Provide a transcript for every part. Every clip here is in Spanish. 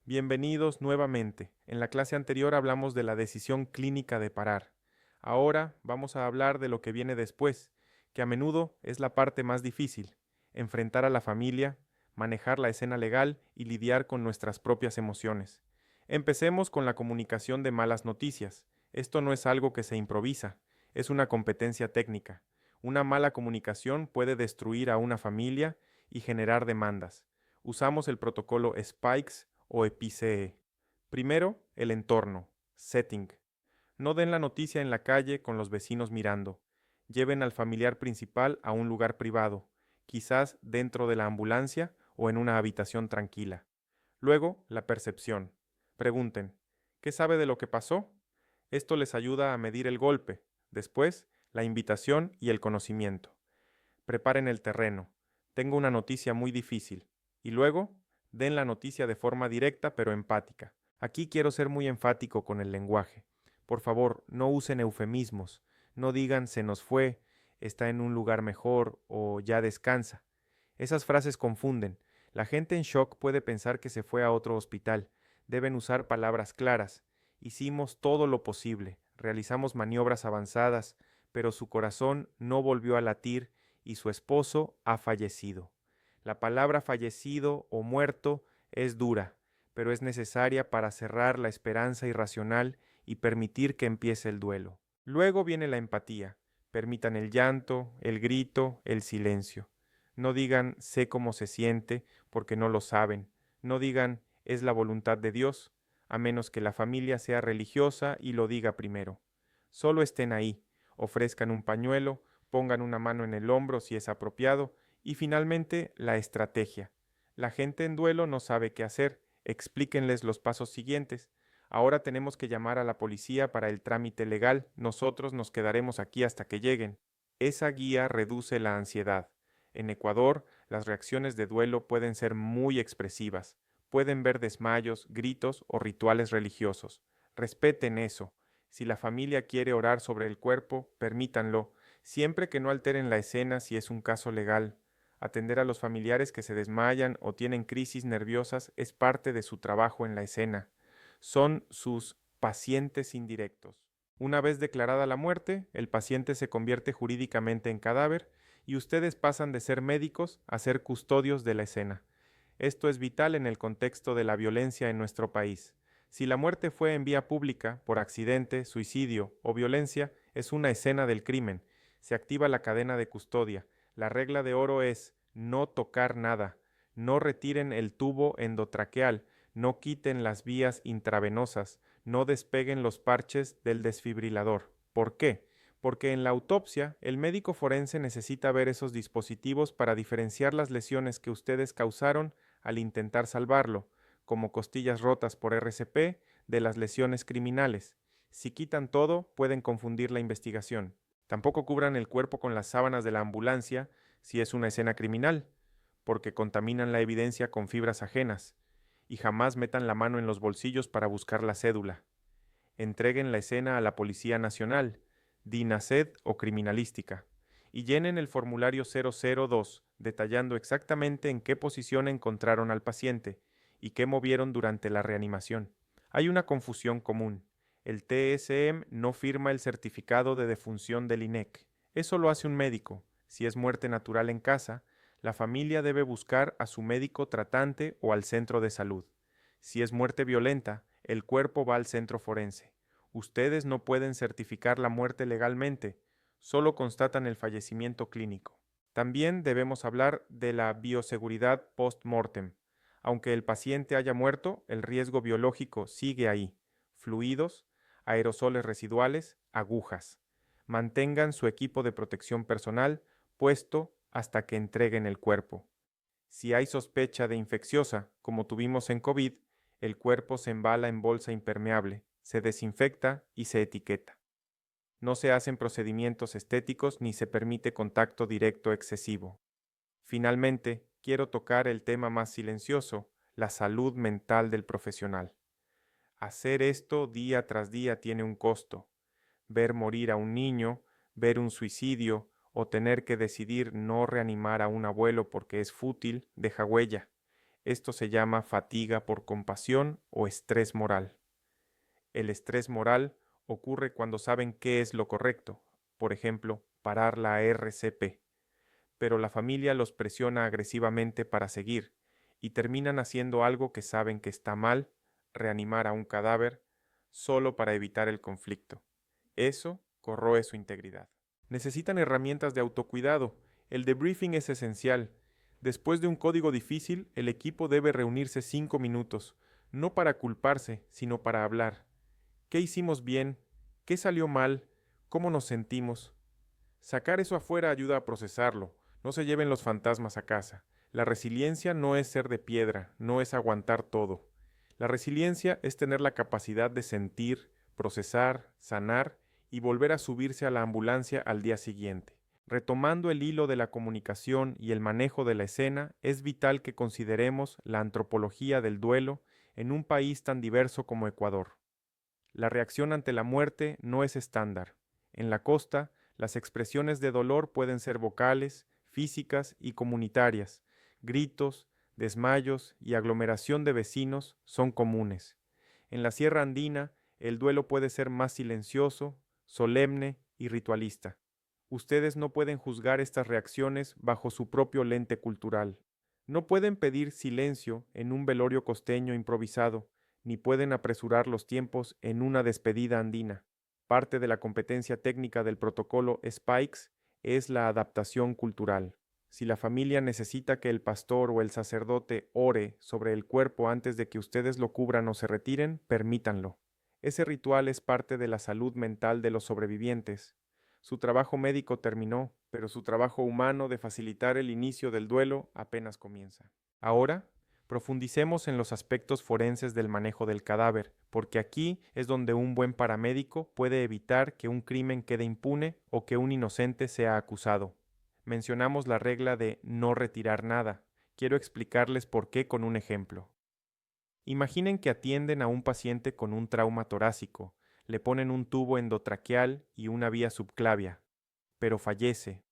Bienvenidos nuevamente. En la clase anterior hablamos de la decisión clínica de parar. Ahora vamos a hablar de lo que viene después, que a menudo es la parte más difícil: enfrentar a la familia, manejar la escena legal y lidiar con nuestras propias emociones. Empecemos con la comunicación de malas noticias. Esto no es algo que se improvisa, es una competencia técnica. Una mala comunicación puede destruir a una familia y generar demandas. Usamos el protocolo SPIKES o EPICE. Primero, el entorno, setting. No den la noticia en la calle con los vecinos mirando. Lleven al familiar principal a un lugar privado, quizás dentro de la ambulancia o en una habitación tranquila. Luego, la percepción. Pregunten, ¿qué sabe de lo que pasó? Esto les ayuda a medir el golpe. Después, la invitación y el conocimiento. Preparen el terreno. Tengo una noticia muy difícil. Y luego, den la noticia de forma directa pero empática. Aquí quiero ser muy enfático con el lenguaje. Por favor, no usen eufemismos. No digan se nos fue, está en un lugar mejor o ya descansa. Esas frases confunden. La gente en shock puede pensar que se fue a otro hospital. Deben usar palabras claras. Hicimos todo lo posible, realizamos maniobras avanzadas, pero su corazón no volvió a latir y su esposo ha fallecido. La palabra fallecido o muerto es dura, pero es necesaria para cerrar la esperanza irracional y permitir que empiece el duelo. Luego viene la empatía. Permitan el llanto, el grito, el silencio. No digan sé cómo se siente, porque no lo saben. No digan es la voluntad de Dios, a menos que la familia sea religiosa y lo diga primero. Solo estén ahí, ofrezcan un pañuelo, pongan una mano en el hombro si es apropiado, y finalmente la estrategia. La gente en duelo no sabe qué hacer, explíquenles los pasos siguientes. Ahora tenemos que llamar a la policía para el trámite legal, nosotros nos quedaremos aquí hasta que lleguen. Esa guía reduce la ansiedad. En Ecuador, las reacciones de duelo pueden ser muy expresivas. Pueden ver desmayos, gritos o rituales religiosos. Respeten eso. Si la familia quiere orar sobre el cuerpo, permítanlo, siempre que no alteren la escena si es un caso legal. Atender a los familiares que se desmayan o tienen crisis nerviosas es parte de su trabajo en la escena. Son sus pacientes indirectos. Una vez declarada la muerte, el paciente se convierte jurídicamente en cadáver y ustedes pasan de ser médicos a ser custodios de la escena. Esto es vital en el contexto de la violencia en nuestro país. Si la muerte fue en vía pública, por accidente, suicidio o violencia, es una escena del crimen. Se activa la cadena de custodia. La regla de oro es no tocar nada. No retiren el tubo endotraqueal. No quiten las vías intravenosas. No despeguen los parches del desfibrilador. ¿Por qué? Porque en la autopsia el médico forense necesita ver esos dispositivos para diferenciar las lesiones que ustedes causaron al intentar salvarlo, como costillas rotas por RCP, de las lesiones criminales. Si quitan todo, pueden confundir la investigación. Tampoco cubran el cuerpo con las sábanas de la ambulancia si es una escena criminal, porque contaminan la evidencia con fibras ajenas. Y jamás metan la mano en los bolsillos para buscar la cédula. Entreguen la escena a la Policía Nacional, DINASED o Criminalística, y llenen el formulario 002 detallando exactamente en qué posición encontraron al paciente y qué movieron durante la reanimación. Hay una confusión común. El TSM no firma el certificado de defunción del INEC. Eso lo hace un médico. Si es muerte natural en casa, la familia debe buscar a su médico tratante o al centro de salud. Si es muerte violenta, el cuerpo va al centro forense. Ustedes no pueden certificar la muerte legalmente, solo constatan el fallecimiento clínico. También debemos hablar de la bioseguridad post-mortem. Aunque el paciente haya muerto, el riesgo biológico sigue ahí. Fluidos, aerosoles residuales, agujas. Mantengan su equipo de protección personal puesto hasta que entreguen el cuerpo. Si hay sospecha de infecciosa, como tuvimos en COVID, el cuerpo se embala en bolsa impermeable, se desinfecta y se etiqueta. No se hacen procedimientos estéticos ni se permite contacto directo excesivo. Finalmente, quiero tocar el tema más silencioso, la salud mental del profesional. Hacer esto día tras día tiene un costo. Ver morir a un niño, ver un suicidio o tener que decidir no reanimar a un abuelo porque es fútil deja huella. Esto se llama fatiga por compasión o estrés moral. El estrés moral ocurre cuando saben qué es lo correcto, por ejemplo, parar la RCP, pero la familia los presiona agresivamente para seguir y terminan haciendo algo que saben que está mal, reanimar a un cadáver, solo para evitar el conflicto. Eso corroe su integridad. Necesitan herramientas de autocuidado. El debriefing es esencial. Después de un código difícil, el equipo debe reunirse 5 minutos, no para culparse, sino para hablar. ¿Qué hicimos bien? ¿Qué salió mal? ¿Cómo nos sentimos? Sacar eso afuera ayuda a procesarlo. No se lleven los fantasmas a casa. La resiliencia no es ser de piedra, no es aguantar todo. La resiliencia es tener la capacidad de sentir, procesar, sanar y volver a subirse a la ambulancia al día siguiente. Retomando el hilo de la comunicación y el manejo de la escena, es vital que consideremos la antropología del duelo en un país tan diverso como Ecuador. La reacción ante la muerte no es estándar. En la costa, las expresiones de dolor pueden ser vocales, físicas y comunitarias. Gritos, desmayos y aglomeración de vecinos son comunes. En la Sierra Andina, el duelo puede ser más silencioso, solemne y ritualista. Ustedes no pueden juzgar estas reacciones bajo su propio lente cultural. No pueden pedir silencio en un velorio costeño improvisado, ni pueden apresurar los tiempos en una despedida andina. Parte de la competencia técnica del protocolo Spikes es la adaptación cultural. Si la familia necesita que el pastor o el sacerdote ore sobre el cuerpo antes de que ustedes lo cubran o se retiren, permítanlo. Ese ritual es parte de la salud mental de los sobrevivientes. Su trabajo médico terminó, pero su trabajo humano de facilitar el inicio del duelo apenas comienza. Ahora, profundicemos en los aspectos forenses del manejo del cadáver, porque aquí es donde un buen paramédico puede evitar que un crimen quede impune o que un inocente sea acusado. Mencionamos la regla de no retirar nada. Quiero explicarles por qué con un ejemplo. Imaginen que atienden a un paciente con un trauma torácico, le ponen un tubo endotraqueal y una vía subclavia, pero fallece.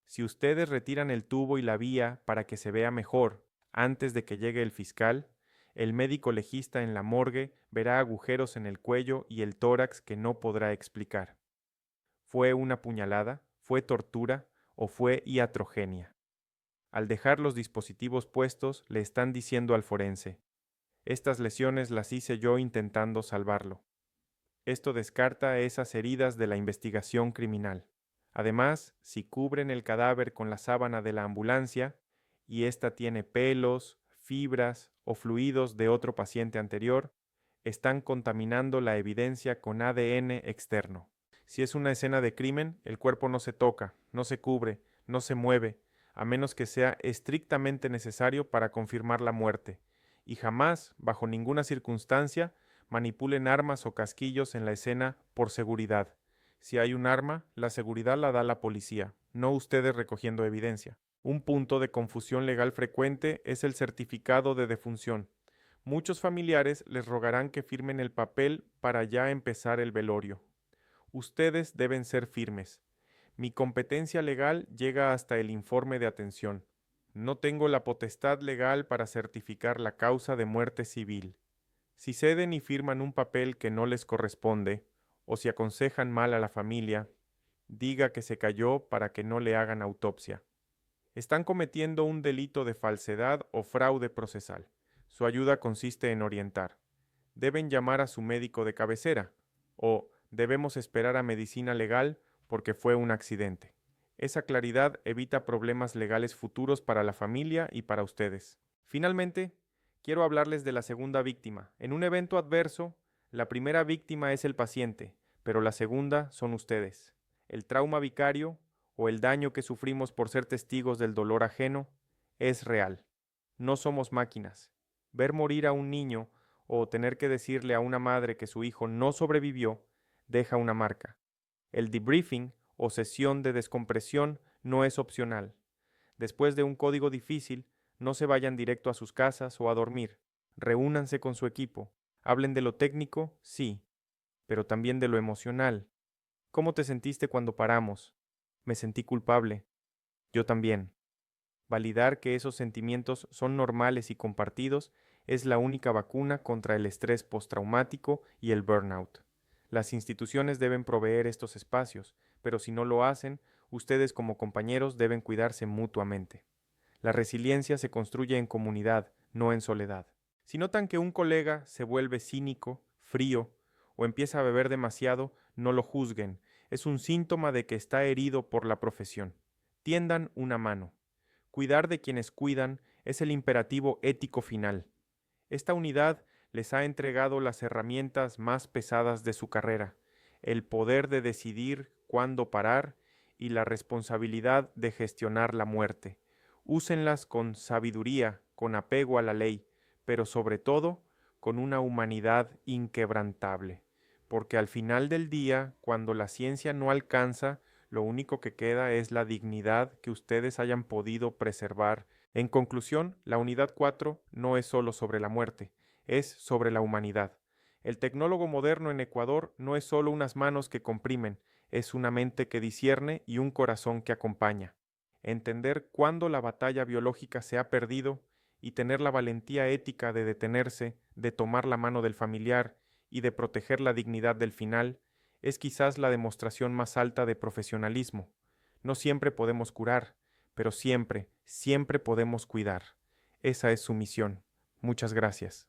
Si ustedes retiran el tubo y la vía para que se vea mejor, antes de que llegue el fiscal, el médico legista en la morgue verá agujeros en el cuello y el tórax que no podrá explicar. ¿Fue una puñalada? ¿Fue tortura? ¿O fue iatrogenia? Al dejar los dispositivos puestos, le están diciendo al forense: estas lesiones las hice yo intentando salvarlo. Esto descarta esas heridas de la investigación criminal. Además, si cubren el cadáver con la sábana de la ambulancia y ésta tiene pelos, fibras o fluidos de otro paciente anterior, están contaminando la evidencia con ADN externo. Si es una escena de crimen, el cuerpo no se toca, no se cubre, no se mueve, a menos que sea estrictamente necesario para confirmar la muerte, y jamás, bajo ninguna circunstancia, manipulen armas o casquillos en la escena por seguridad. Si hay un arma, la seguridad la da la policía, no ustedes recogiendo evidencia. Un punto de confusión legal frecuente es el certificado de defunción. Muchos familiares les rogarán que firmen el papel para ya empezar el velorio. Ustedes deben ser firmes. Mi competencia legal llega hasta el informe de atención. No tengo la potestad legal para certificar la causa de muerte civil. Si ceden y firman un papel que no les corresponde, o si aconsejan mal a la familia, diga que se cayó para que no le hagan autopsia. Están cometiendo un delito de falsedad o fraude procesal. Su ayuda consiste en orientar. Deben llamar a su médico de cabecera, o debemos esperar a medicina legal porque fue un accidente. Esa claridad evita problemas legales futuros para la familia y para ustedes. Finalmente, quiero hablarles de la segunda víctima. En un evento adverso, la primera víctima es el paciente, pero la segunda son ustedes. El trauma vicario, o el daño que sufrimos por ser testigos del dolor ajeno, es real. No somos máquinas. Ver morir a un niño o tener que decirle a una madre que su hijo no sobrevivió deja una marca. El debriefing o sesión de descompresión no es opcional. Después de un código difícil, no se vayan directo a sus casas o a dormir. Reúnanse con su equipo. Hablen de lo técnico, sí, pero también de lo emocional. ¿Cómo te sentiste cuando paramos? Me sentí culpable. Yo también. Validar que esos sentimientos son normales y compartidos es la única vacuna contra el estrés postraumático y el burnout. Las instituciones deben proveer estos espacios, pero si no lo hacen, ustedes como compañeros deben cuidarse mutuamente. La resiliencia se construye en comunidad, no en soledad. Si notan que un colega se vuelve cínico, frío o empieza a beber demasiado, no lo juzguen. Es un síntoma de que está herido por la profesión. Tiendan una mano. Cuidar de quienes cuidan es el imperativo ético final. Esta unidad les ha entregado las herramientas más pesadas de su carrera, el poder de decidir cuándo parar y la responsabilidad de gestionar la muerte. Úsenlas con sabiduría, con apego a la ley, pero sobre todo con una humanidad inquebrantable, porque al final del día, cuando la ciencia no alcanza, lo único que queda es la dignidad que ustedes hayan podido preservar. En conclusión, la unidad 4 no es solo sobre la muerte, es sobre la humanidad. El tecnólogo moderno en Ecuador no es solo unas manos que comprimen, es una mente que discierne y un corazón que acompaña. Entender cuándo la batalla biológica se ha perdido y tener la valentía ética de detenerse, de tomar la mano del familiar y de proteger la dignidad del final, es quizás la demostración más alta de profesionalismo. No siempre podemos curar, pero siempre, siempre podemos cuidar. Esa es su misión. Muchas gracias.